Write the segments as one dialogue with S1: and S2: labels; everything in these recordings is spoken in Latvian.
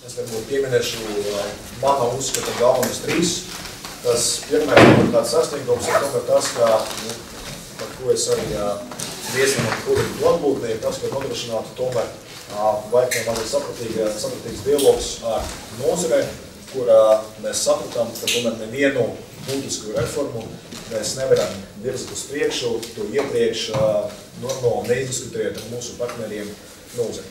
S1: Es varbūt pieminēšu mana uzskata galvenos 3. Tas pirmais tāds sasniegums ir tomēr tas, par ko es arī viesinu kurīgi klātbūtnē, ir tas, ka nodrošinātu tomēr vairāk mazliet sapratīgs dialogs ar nozarē, kur mēs sapratām, ka tomēr nevienu būtisku reformu mēs nevaram virzīt uz priekšu, to iepriekš normāli neizdiskutējot ar mūsu partneriem nozari.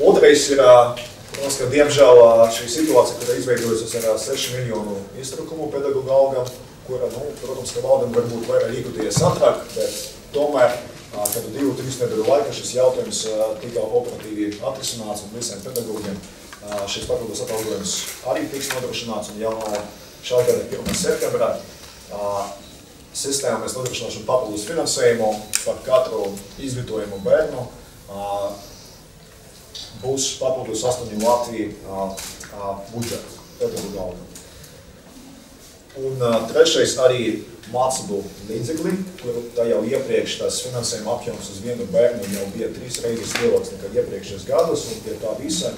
S1: Otrais ir, protams, ka diemžēl šī situācija, kur izveidojusies ar 6 miljonu iztrukumu pedagogu algām, kura, protams, ka valdam varbūt vairāk rīkoties ātrāk, bet tomēr, kad 2-3 nedēļu laikā šis jautājums tika operatīvi atrisināts un visiem pedagogiem šis papildus atalgojums arī tiks nodrošināts un jau no šā gada 1. septembrā sistēmā mēs nodrošināsim papildus finansējumu par katru izglītojumu bērnu. Būs papildus 8 Latviju budžetu pedagogu algām. Un trešais arī mācību līdzekļi, kur tā jau iepriekš tās finansējuma apjoms uz vienu bērnu jau bija 3 reizes lielāks nekā iepriekšējos gados, un pie tā visa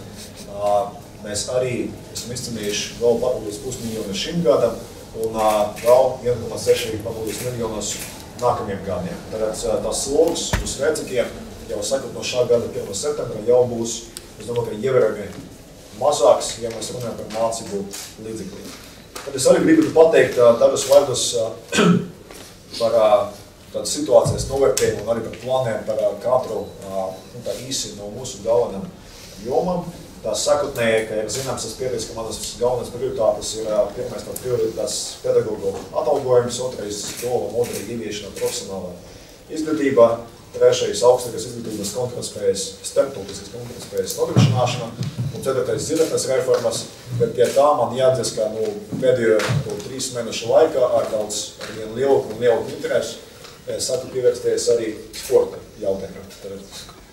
S1: mēs arī esam izcenījuši vēl papildus 500 000 šim gadam un vēl 1,6 papildus miljonus nākamajiem gadiem. Tātad tas slogs uz vecākiem jau sakot no šā gada 1. septembra jau būs, es domāju, ka ievērojami mazāks, ja mēs runājam par mācību līdzekļiem. Tad es arī gribu pateikt tādus vārdus par tādu situācijas novērtējumu un arī par plāniem par katru tā īsi no mūsu galvenām jomām. Tā sakotnēji, ka ir zināms, es pieteicu, ka manas galvenās prioritātes ir pirmais tā prioritātes pedagogu atalgojums, otrais skolu modeļu ieviešana profesionālā izglītībā, trešais augstākās izglītības konkurētspējas, starptautiskas konkurētspējas nodrošināšana un ceturtais zinātnes reformas, bet pie tā man jāatdzīst, ka pēdējo 3 mēnešu laikā ar daudz lielāku interesi sāku pievērsties arī sporta jautājumiem.